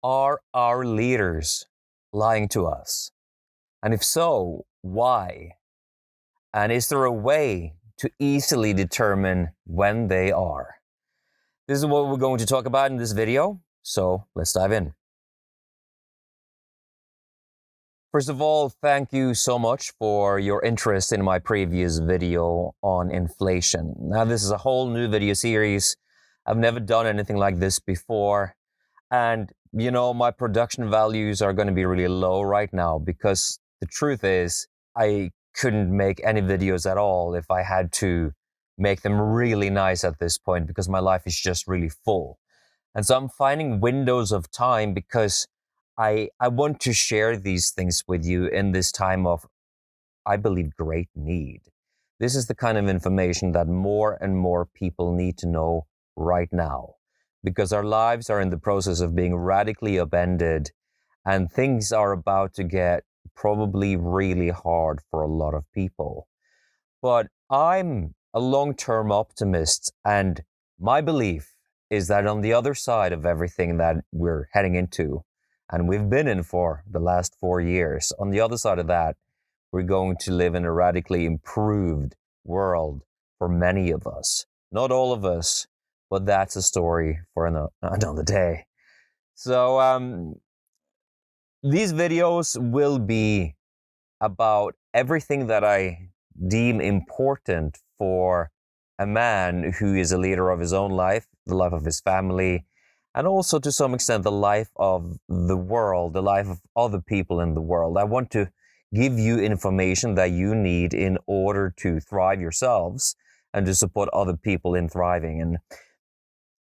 Are our leaders lying to us? And if so, why? And is there a way to easily determine when they are? This is what we're going to talk about in this video, so let's dive in. First of all, thank you so much for your interest in my previous video on inflation. Now, this is a whole new video series. I've never done anything like this before. And, my production values are going to be really low right now because the truth is I couldn't make any videos at all if I had to make them really nice at this point because my life is just really full. And so I'm finding windows of time because I want to share these things with you in this time of, I believe, great need. This is the kind of information that more and more people need to know right now because our lives are in the process of being radically upended and things are about to get probably really hard for a lot of people. But I'm a long-term optimist, and my belief is that on the other side of everything that we're heading into, and we've been in for the last 4 years, on the other side of that, we're going to live in a radically improved world for many of us. Not all of us, but that's a story for another day. So these videos will be about everything that I deem important for a man who is a leader of his own life, the life of his family, and also to some extent the life of the world, the life of other people in the world. I want to give you information that you need in order to thrive yourselves and to support other people in thriving. And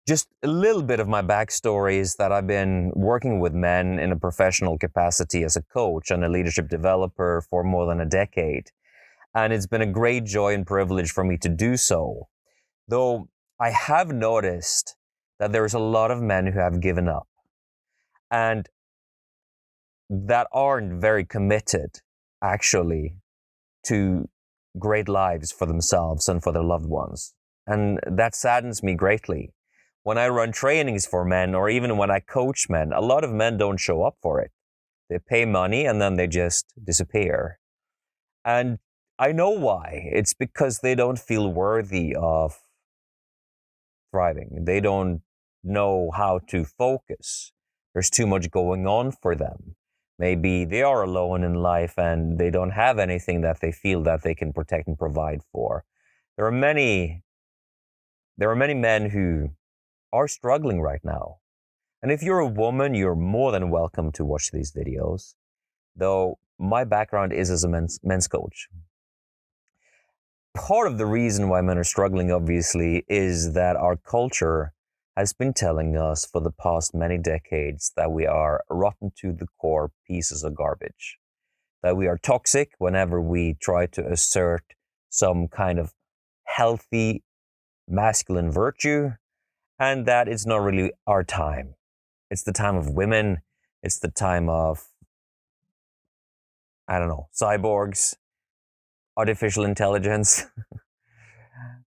just a little bit of my backstory is that I've been working with men in a professional capacity as a coach and a leadership developer for more than a decade. And it's been a great joy and privilege for me to do so. Though I have noticed that there's a lot of men who have given up and that aren't very committed, actually, to great lives for themselves and for their loved ones. And that saddens me greatly. When I run trainings for men, or even when I coach men, a lot of men don't show up for it. They pay money and then they just disappear. And I know why. It's because they don't feel worthy of thriving. They don't know how to focus. There's too much going on for them. Maybe they are alone in life and they don't have anything that they feel that they can protect and provide for. There are many men who are struggling right now. And if you're a woman, you're more than welcome to watch these videos. Though my background is as a men's coach. Part of the reason why men are struggling, obviously, is that our culture has been telling us for the past many decades that we are rotten to the core pieces of garbage. That we are toxic whenever we try to assert some kind of healthy masculine virtue, and that it's not really our time. It's the time of women. It's the time of, cyborgs, artificial intelligence.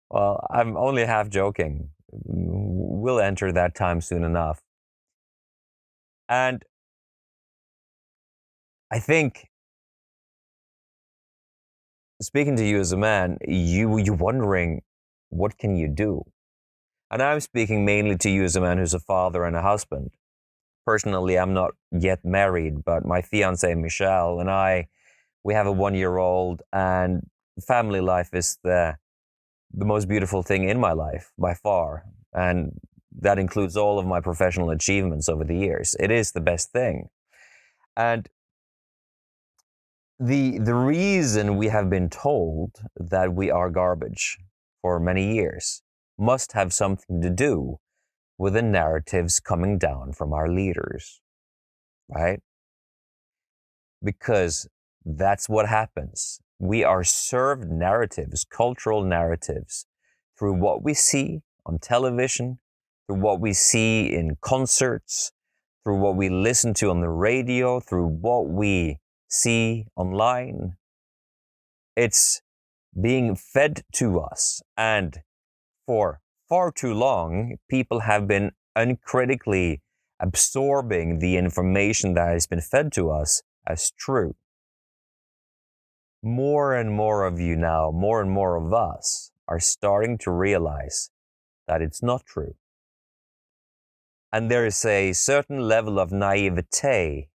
Well, I'm only half joking. We'll enter that time soon enough. And I think, speaking to you as a man, you're wondering, what can you do? And I'm speaking mainly to you as a man who's a father and a husband. Personally, I'm not yet married, but my fiancée, Michelle, and we have a 1-year-old, and family life is the most beautiful thing in my life, by far. And that includes all of my professional achievements over the years. It is the best thing. And the reason we have been told that we are garbage for many years must have something to do with the narratives coming down from our leaders, right? Because that's what happens. We are served narratives, cultural narratives, through what we see on television, through what we see in concerts, through what we listen to on the radio, through what we see online. It's being fed to us. And for far too long, people have been uncritically absorbing the information that has been fed to us as true. More and more of you now, more and more of us are starting to realize that it's not true. And there is a certain level of naivete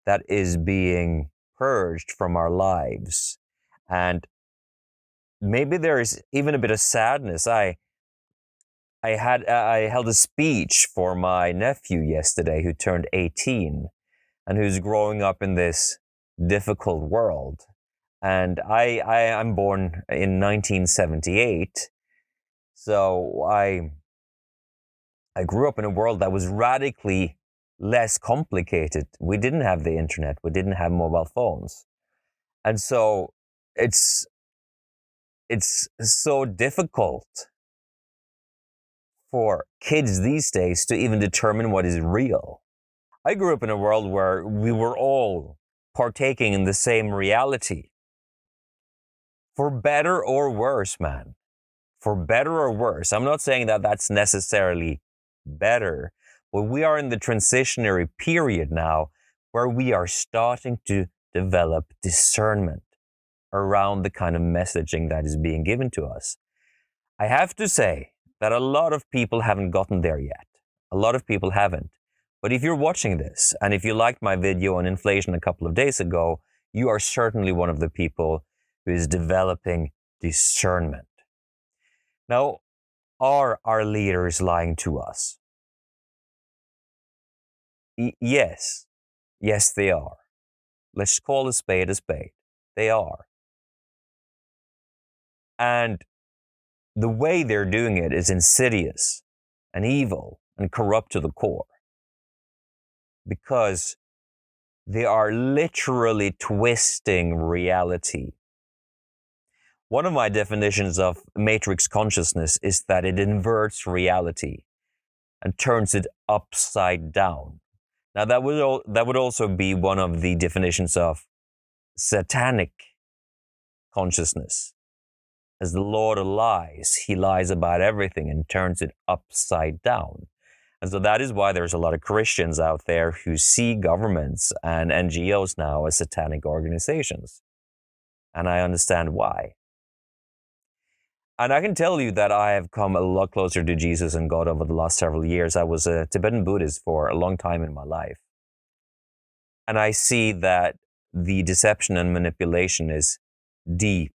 that is being purged from our lives. And maybe there is even a bit of sadness. I held a speech for my nephew yesterday who turned 18 and who's growing up in this difficult world. And I'm born in 1978. So I grew up in a world that was radically less complicated. We didn't have the internet. We didn't have mobile phones. And so it's so difficult for kids these days to even determine what is real. I grew up in a world where we were all partaking in the same reality. For better or worse, man. For better or worse. I'm not saying that that's necessarily better, but we are in the transitionary period now where we are starting to develop discernment around the kind of messaging that is being given to us. I have to say that a lot of people haven't gotten there yet. A lot of people haven't. But if you're watching this, and if you liked my video on inflation a couple of days ago, you are certainly one of the people who is developing discernment. Now, are our leaders lying to us? Yes. Yes, they are. Let's call a spade a spade. They are. And the way they're doing it is insidious and evil and corrupt to the core. Because they are literally twisting reality. One of my definitions of matrix consciousness is that it inverts reality and turns it upside down. Now that would also be one of the definitions of satanic consciousness. As the Lord of lies, he lies about everything and turns it upside down. And so that is why there's a lot of Christians out there who see governments and NGOs now as satanic organizations. And I understand why. And I can tell you that I have come a lot closer to Jesus and God over the last several years. I was a Tibetan Buddhist for a long time in my life. And I see that the deception and manipulation is deep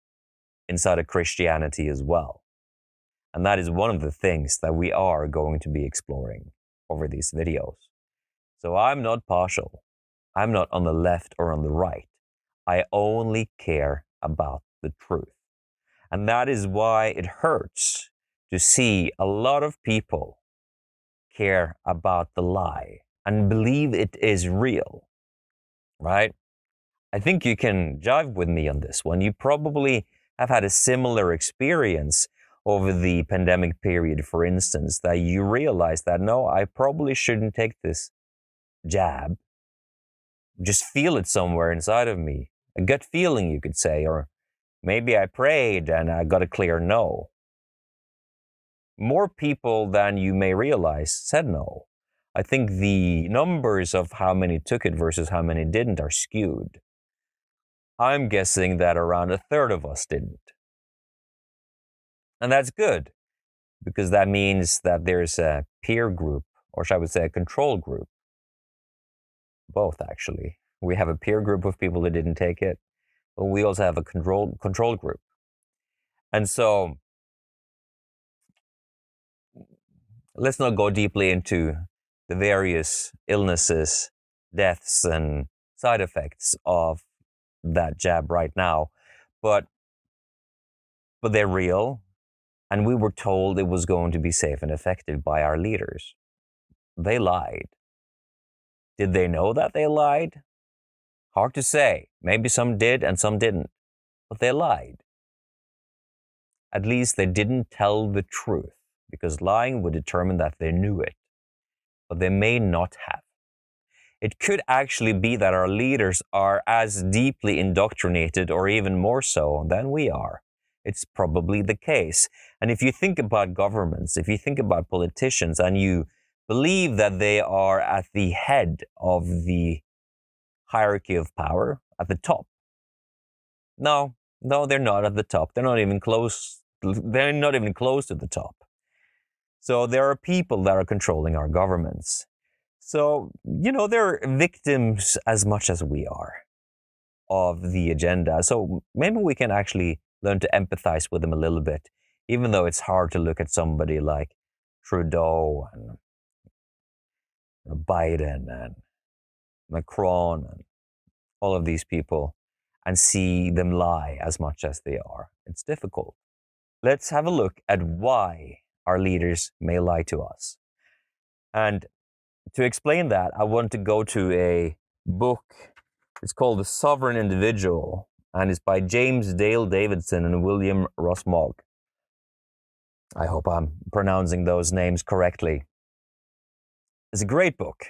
inside of Christianity as well. And that is one of the things that we are going to be exploring over these videos. So I'm not partial. I'm not on the left or on the right. I only care about the truth. And that is why it hurts to see a lot of people care about the lie and believe it is real, right? I think you can jive with me on this one. You probably have had a similar experience over the pandemic period, for instance, that you realize that, no, I probably shouldn't take this jab. Just feel it somewhere inside of me. A gut feeling, you could say, or maybe I prayed and I got a clear no. More people than you may realize said no. I think the numbers of how many took it versus how many didn't are skewed. I'm guessing that around a third of us didn't. And that's good, because that means that there's a peer group, or shall we say a control group. Both, actually. We have a peer group of people that didn't take it, but we also have a control group. And so, let's not go deeply into the various illnesses, deaths, and side effects of that jab right now, but they're real, and we were told it was going to be safe and effective by our leaders. They lied. Did they know that they lied? Hard to say. Maybe some did and some didn't, but they lied. At least they didn't tell the truth, because lying would determine that they knew it, but they may not have. It could actually be that our leaders are as deeply indoctrinated, or even more so, than we are. It's probably the case. And if you think about governments, if you think about politicians, and you believe that they are at the head of the hierarchy of power, at the top. No, they're not at the top. They're not even close. They're not even close to the top. So there are people that are controlling our governments. So, they're victims as much as we are of the agenda. So maybe we can actually learn to empathize with them a little bit, even though it's hard to look at somebody like Trudeau and Biden and Macron and all of these people and see them lie as much as they are. It's difficult. Let's have a look at why our leaders may lie to us. And to explain that, I want to go to a book. It's called The Sovereign Individual, and it's by James Dale Davidson and William Ross Mogg. I hope I'm pronouncing those names correctly. It's a great book,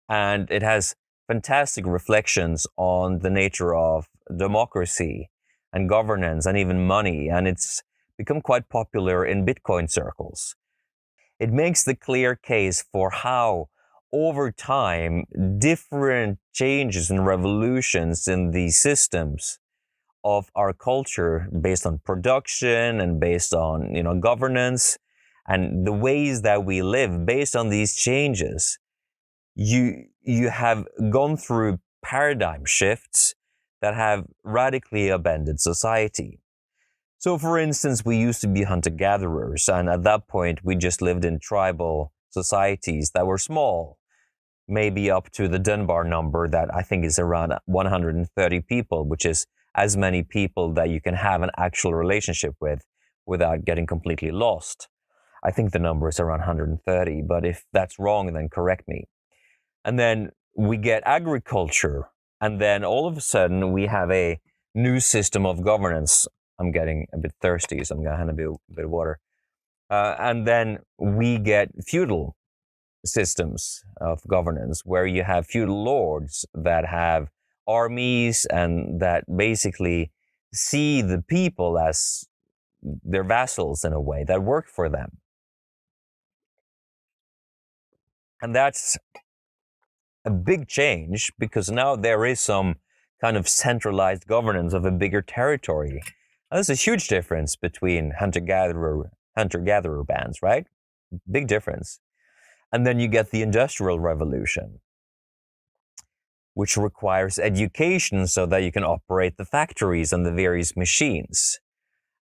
and it has fantastic reflections on the nature of democracy and governance and even money, and it's become quite popular in Bitcoin circles. It makes the clear case for how, over time, different changes and revolutions in the systems of our culture, based on production and based on governance and the ways that we live, based on these changes, you have gone through paradigm shifts that have radically upended society. So, for instance, we used to be hunter-gatherers, and at that point, we just lived in tribal societies that were small, maybe up to the Dunbar number that I think is around 130 people, which is as many people that you can have an actual relationship with without getting completely lost. I think the number is around 130, but if that's wrong, then correct me. And then we get agriculture, and then all of a sudden we have a new system of governance. I'm getting a bit thirsty, so I'm going to hand a bit of water. And then we get feudal systems of governance where you have feudal lords that have armies and that basically see the people as their vassals in a way, that work for them. And that's a big change because now there is some kind of centralized governance of a bigger territory. And there's a huge difference between hunter-gatherer bands, right? Big difference. And then you get the Industrial Revolution, which requires education so that you can operate the factories and the various machines.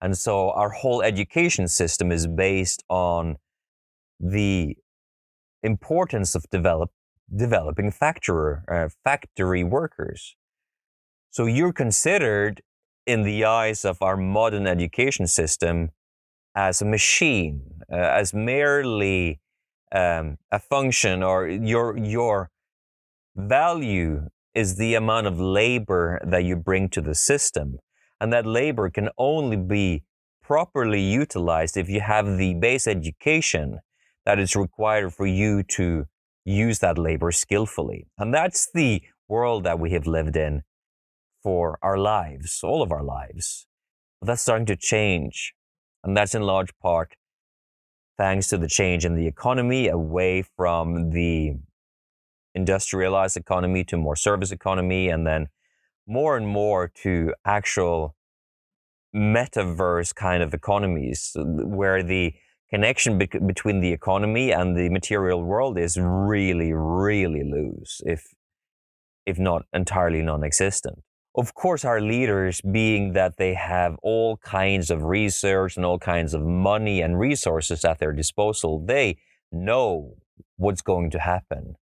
And so our whole education system is based on the importance of developing factory workers. So you're considered, in the eyes of our modern education system, as a machine, as merely a function, or your value is the amount of labor that you bring to the system. And that labor can only be properly utilized if you have the base education that is required for you to use that labor skillfully. And that's the world that we have lived in for our lives, all of our lives. But that's starting to change. And that's in large part thanks to the change in the economy away from the industrialized economy to more service economy, and then more and more to actual metaverse kind of economies where the connection between the economy and the material world is really, really loose, if not entirely non-existent. Of course, our leaders, being that they have all kinds of research and all kinds of money and resources at their disposal, they know what's going to happen.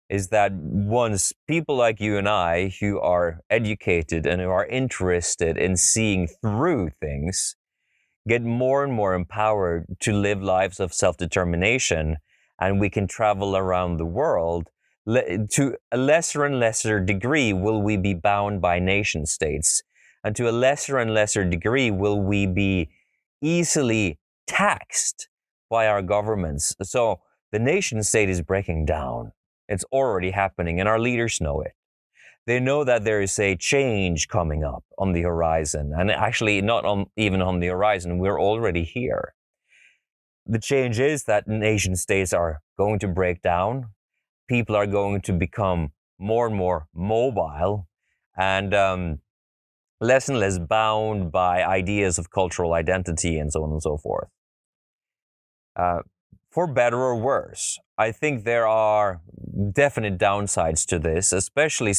Is that once people like you and I, who are educated and who are interested in seeing through things, get more and more empowered to live lives of self-determination, and we can travel around the world, to a lesser and lesser degree will we be bound by nation states, and to a lesser and lesser degree will we be easily taxed by our governments. So the nation state is breaking down. It's already happening, and our leaders know it. They know that there is a change coming up on the horizon, and actually not even on the horizon. We're already here. the change is that nation states are going to break down. People are going to become more and more mobile and less bound by ideas of cultural identity and so on and so forth. For better or worse, I think there are definite downsides to this, especially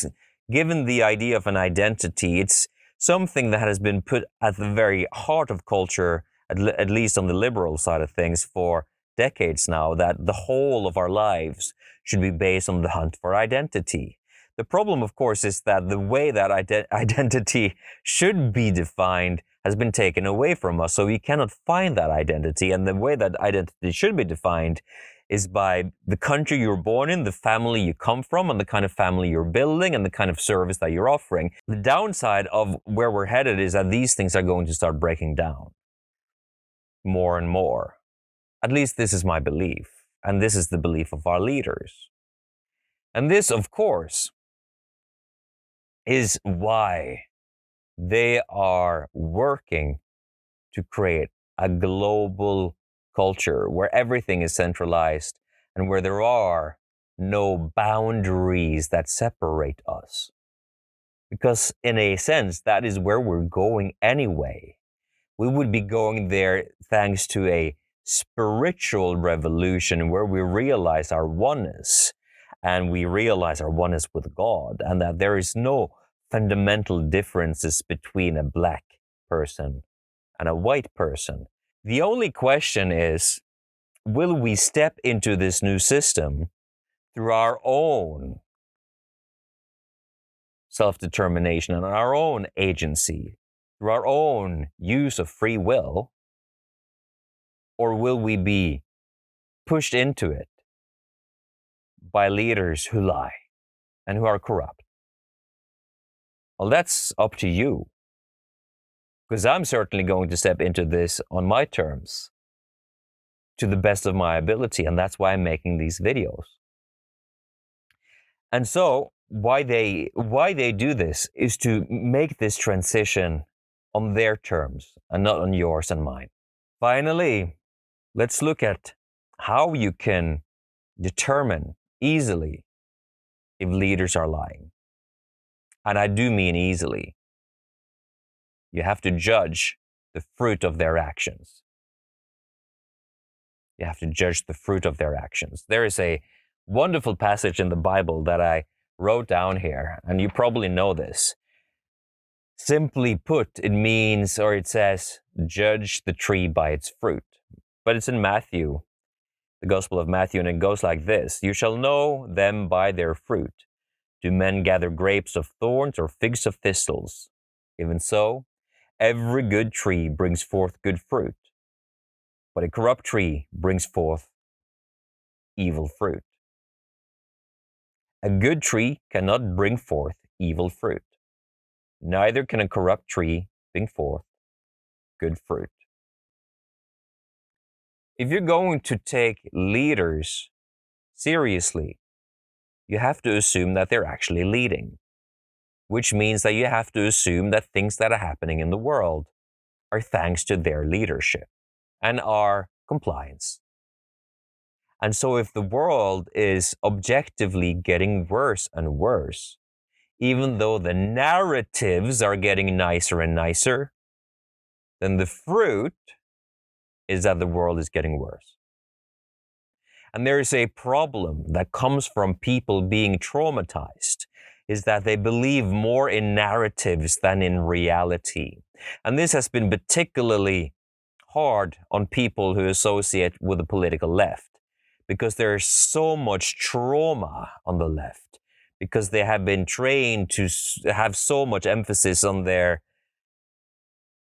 given the idea of an identity. It's something that has been put at the very heart of culture, at least on the liberal side of things, for decades now, that the whole of our lives should be based on the hunt for identity. The problem, of course, is that the way that identity should be defined has been taken away from us, so we cannot find that identity. And the way that identity should be defined is by the country you're born in, the family you come from, and the kind of family you're building, and the kind of service that you're offering. The downside of where we're headed is that these things are going to start breaking down more and more. At least this is my belief, and this is the belief of our leaders. And this, of course, is why they are working to create a global culture where everything is centralized and where there are no boundaries that separate us. Because in a sense, that is where we're going anyway. We would be going there thanks to a spiritual revolution where we realize our oneness, and we realize our oneness with God, and that there is no fundamental differences between a black person and a white person. The only question is, will we step into this new system through our own self-determination and our own agency, through our own use of free will, or will we be pushed into it by leaders who lie and who are corrupt? Well, that's up to you, because I'm certainly going to step into this on my terms, to the best of my ability, and that's why I'm making these videos. And so, why they do this is to make this transition on their terms and not on yours and mine. Finally, let's look at how you can determine easily if leaders are lying. And I do mean easily. You have to judge the fruit of their actions. You have to judge the fruit of their actions. There is a wonderful passage in the Bible that I wrote down here, and you probably know this. Simply put, it means, or it says, judge the tree by its fruit. But it's in Matthew, the Gospel of Matthew, and it goes like this: you shall know them by their fruit. Do men gather grapes of thorns or figs of thistles? Even so, every good tree brings forth good fruit, but a corrupt tree brings forth evil fruit. A good tree cannot bring forth evil fruit. Neither can a corrupt tree bring forth good fruit. If you're going to take leaders seriously, you have to assume that they're actually leading, which means that you have to assume that things that are happening in the world are thanks to their leadership and our compliance. And so if the world is objectively getting worse and worse, even though the narratives are getting nicer and nicer, then the fruit is that the world is getting worse. And there is a problem that comes from people being traumatized, is that they believe more in narratives than in reality. And this has been particularly hard on people who associate with the political left, because there's so much trauma on the left, because they have been trained to have so much emphasis on their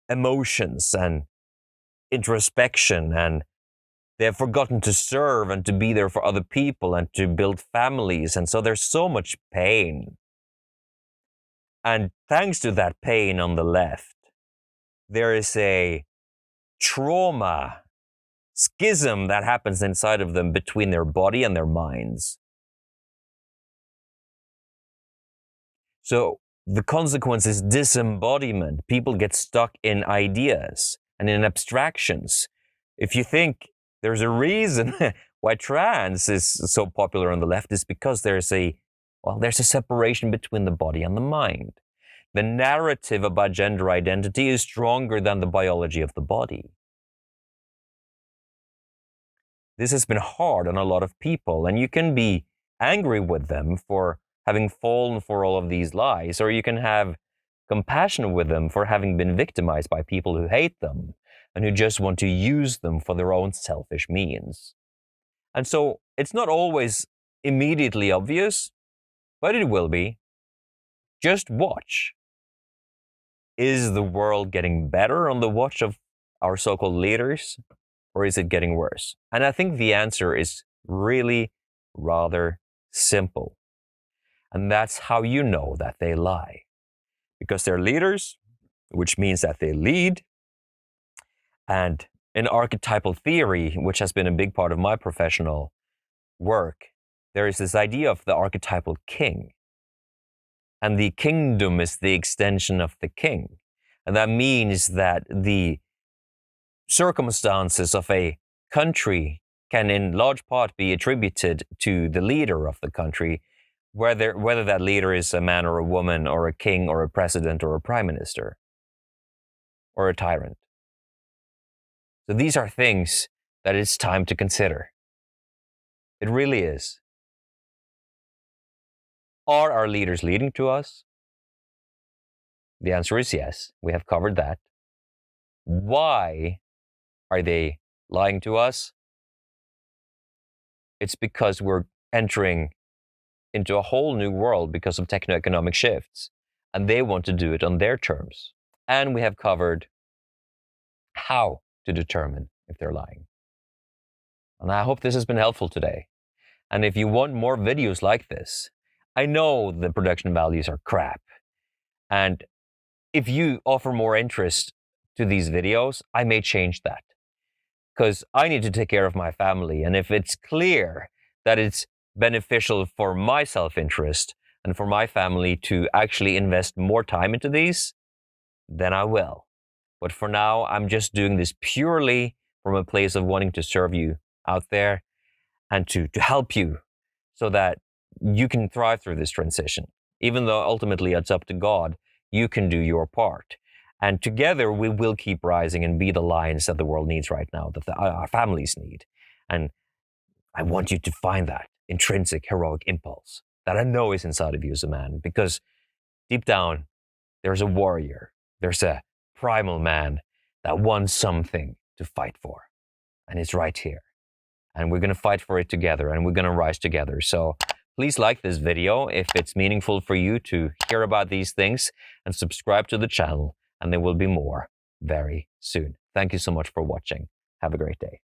emotions and introspection, and they have forgotten to serve and to be there for other people and to build families. And so there's so much pain. And thanks to that pain on the left, there is a trauma schism that happens inside of them between their body and their minds. So the consequence is disembodiment. People get stuck in ideas and in abstractions. If you think there's a reason why trans is so popular on the left, is because there's a separation between the body and the mind. The narrative about gender identity is stronger than the biology of the body. This has been hard on a lot of people, and you can be angry with them for having fallen for all of these lies, or you can have compassion with them for having been victimized by people who hate them and who just want to use them for their own selfish means. And so it's not always immediately obvious, but it will be. Just watch. Is the world getting better on the watch of our so-called leaders, or is it getting worse? And I think the answer is really rather simple. And that's how you know that they lie. Because they're leaders, which means that they lead. And in archetypal theory, which has been a big part of my professional work, there is this idea of the archetypal king. And the kingdom is the extension of the king. And that means that the circumstances of a country can in large part be attributed to the leader of the country, whether that leader is a man or a woman or a king or a president or a prime minister or a tyrant. So these are things that it's time to consider. It really is. Are our leaders leading to us? The answer is yes. We have covered that. Why are they lying to us? It's because we're entering into a whole new world because of techno-economic shifts, and they want to do it on their terms. And we have covered how to determine if they're lying. And I hope this has been helpful today. And if you want more videos like this, I know the production values are crap. And if you offer more interest to these videos, I may change that. Because I need to take care of my family. And if it's clear that it's beneficial for my self-interest and for my family to actually invest more time into these, then I will. But for now, I'm just doing this purely from a place of wanting to serve you out there and to help you so that you can thrive through this transition. Even though ultimately it's up to God, you can do your part. And together we will keep rising and be the lions that the world needs right now, that our families need. And I want you to find that intrinsic heroic impulse that I know is inside of you as a man, because deep down, there's a warrior. There's a primal man that wants something to fight for. And it's right here. And we're going to fight for it together, and we're going to rise together. So please like this video if it's meaningful for you to hear about these things, and subscribe to the channel, and there will be more very soon. Thank you so much for watching. Have a great day.